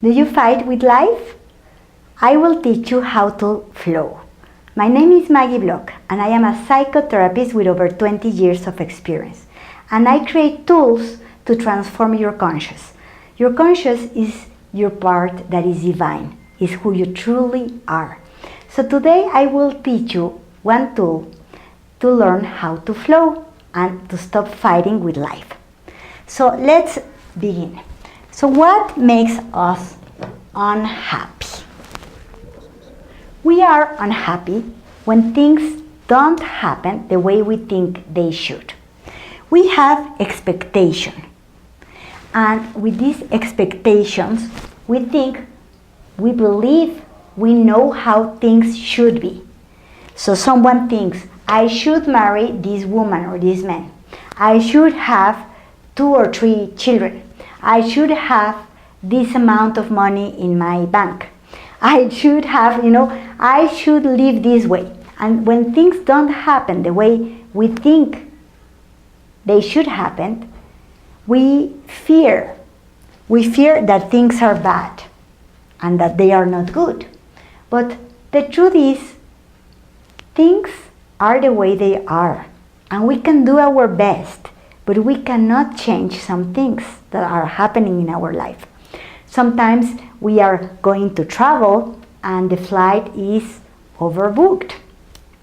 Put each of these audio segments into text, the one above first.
Do you fight with life? I will teach you how to flow. My name is Maggie Block and I am a psychotherapist with over 20 years of experience. And I create tools to transform your conscious. Your conscious is your part that is divine, is who you truly are. So today I will teach you one tool to learn how to flow and to stop fighting with life. So let's begin. So what makes us unhappy? We are unhappy when things don't happen the way we think they should. We have expectation. And with these expectations, we think, we believe, we know how things should be. So someone thinks, I should marry this woman or this man. I should have 2 or 3 children. I should have this amount of money in my bank. I should have, I should live this way. And when things don't happen the way we think they should happen, we fear. We fear that things are bad and that they are not good. But the truth is, things are the way they are. And we can do our best, but we cannot change some things that are happening in our life. Sometimes we are going to travel and the flight is overbooked,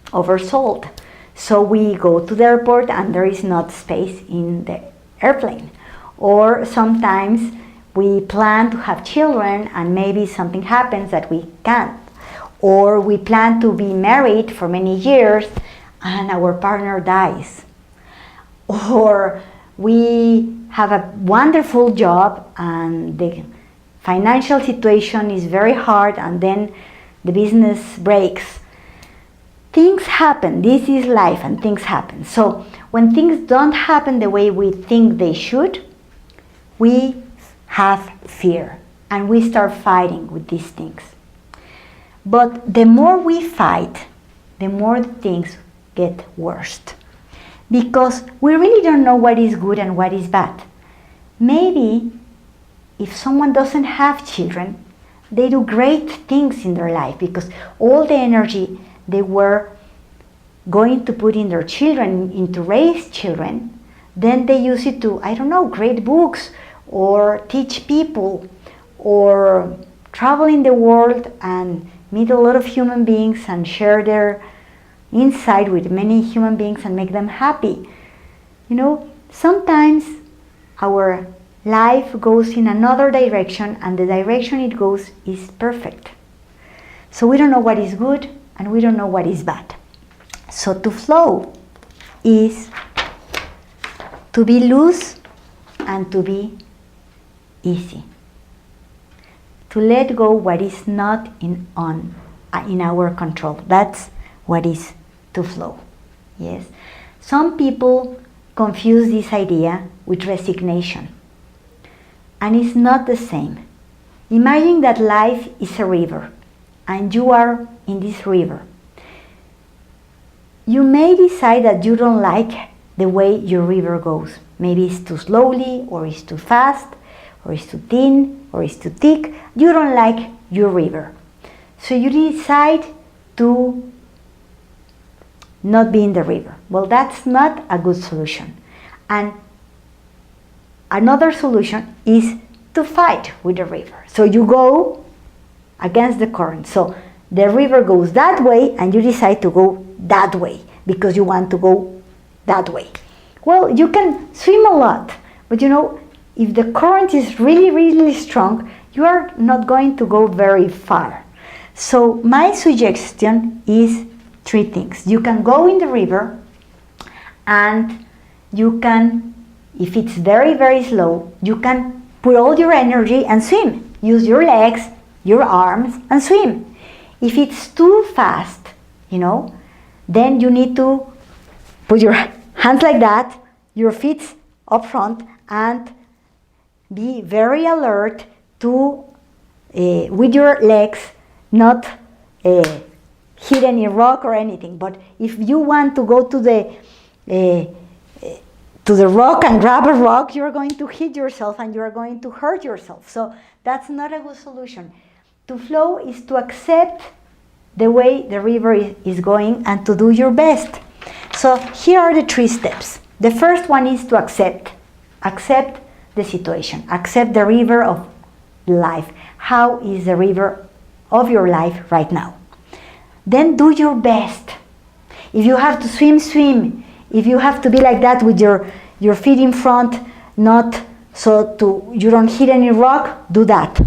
oversold. So we go to the airport and there is not space in the airplane. Or sometimes we plan to have children and maybe something happens that we can't. Or we plan to be married for many years and our partner dies. Or we have a wonderful job and the financial situation is very hard and then the business breaks. Things happen. This is life and things happen. So when things don't happen the way we think they should, we have fear and we start fighting with these things. But the more we fight, the more things get worse. Because we really don't know what is good and what is bad. Maybe if someone doesn't have children, they do great things in their life because all the energy they were going to put in their children, into raise children, then they use it to, create books or teach people or travel in the world and meet a lot of human beings and share their insight with many human beings and make them happy. Sometimes our life goes in another direction and the direction it goes is perfect. So we don't know what is good and we don't know what is bad. So to flow is to be loose and to be easy. To let go what is not in our control. That's what is to flow. Yes. Some people confuse this idea with resignation. And it's not the same. Imagine that life is a river and you are in this river. You may decide that you don't like the way your river goes. Maybe it's too slowly, or it's too fast, or it's too thin, or it's too thick. You don't like your river. So you decide to not be in the river. Well, that's not a good solution. And another solution is to fight with the river. So you go against the current. So the river goes that way and you decide to go that way because you want to go that way. Well, you can swim a lot, but if the current is really, really strong, you are not going to go very far. So my suggestion is 3 things. You can go in the river and you can, if it's very, very slow, you can put all your energy and swim. Use your legs, your arms and swim. If it's too fast, then you need to put your hands like that, your feet up front, and be very alert to, with your legs, not hit any rock or anything. But if you want to go to the rock and grab a rock, you're going to hit yourself and you're going to hurt yourself. So That's not a good solution. To flow is to accept the way the river is going and to do your best. So here are the 3 steps. The first one is to accept. Accept the situation. Accept the river of life. How is the river of your life right now? Then do your best. If you have to swim, swim. If you have to be like that with your feet in front, not so you don't hit any rock, do that.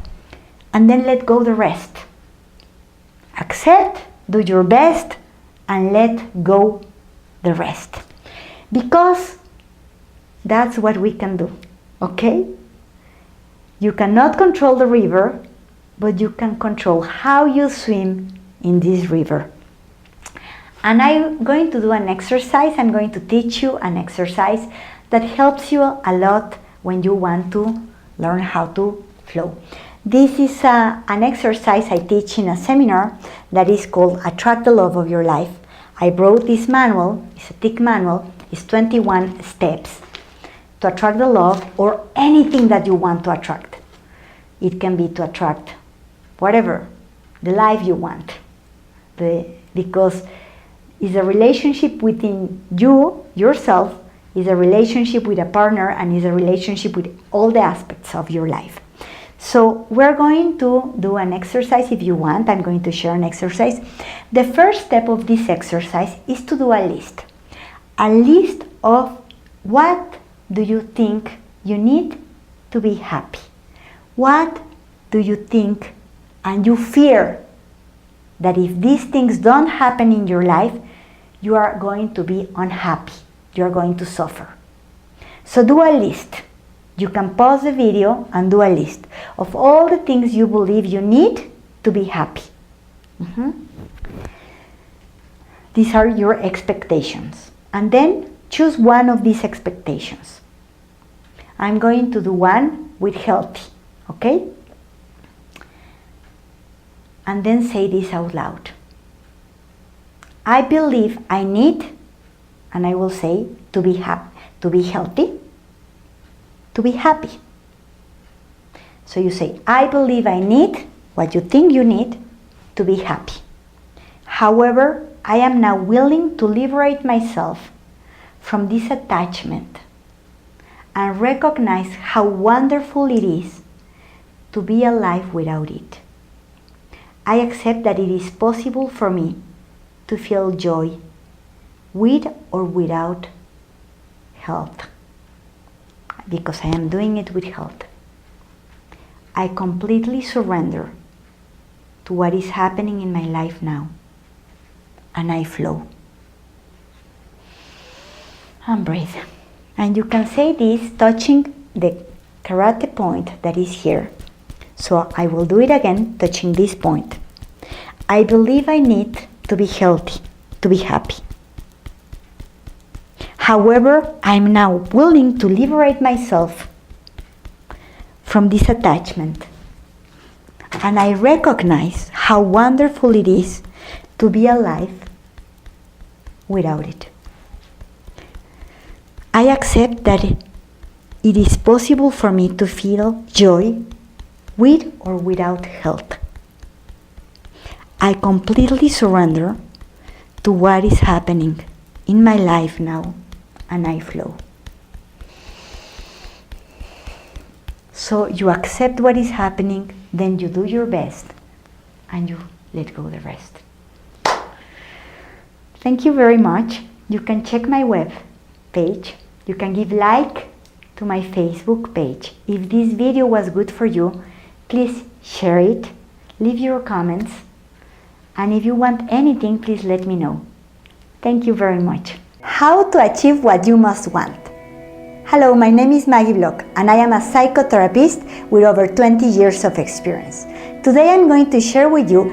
And then let go the rest. Accept, do your best, and let go the rest. Because that's what we can do, okay? You cannot control the river, but you can control how you swim in this river. And I'm going to do an exercise. I'm going to teach you an exercise that helps you a lot when you want to learn how to flow. This is an exercise I teach in a seminar that is called Attract the Love of Your Life. I wrote this manual. It's a thick manual. It's 21 steps to attract the love or anything that you want to attract. It can be to attract whatever, the life you want. Because it's a relationship within you, yourself, is a relationship with a partner, and is a relationship with all the aspects of your life. So we're going to do an exercise. If you want, I'm going to share an exercise. The first step of this exercise is to do a list. A list of what do you think you need to be happy? What do you think and you fear that if these things don't happen in your life, you are going to be unhappy. You are going to suffer. So do a list. You can pause the video and do a list of all the things you believe you need to be happy. These are your expectations. And then choose one of these expectations. I'm going to do one with healthy, okay? And then say this out loud. I believe I need, and I will say, to be happy, to be healthy, to be happy. So you say, I believe I need what you think you need to be happy. However, I am now willing to liberate myself from this attachment and recognize how wonderful it is to be alive without it. I accept that it is possible for me to feel joy with or without health, because I am doing it with health. I completely surrender to what is happening in my life now, and I flow. And breathe. And you can say this touching the karate point that is here. So I will do it again, touching this point. I believe I need to be healthy, to be happy. However, I'm now willing to liberate myself from this attachment. And I recognize how wonderful it is to be alive without it. I accept that it is possible for me to feel joy with or without health. I completely surrender to what is happening in my life now, and I flow. So you accept what is happening, then you do your best, and you let go the rest. Thank you very much. You can check my web page. You can give like to my Facebook page. If this video was good for you, please share it, leave your comments, and if you want anything, please let me know. Thank you very much. How to achieve what you must want. Hello, my name is Maggie Block, and I am a psychotherapist with over 20 years of experience. Today I'm going to share with you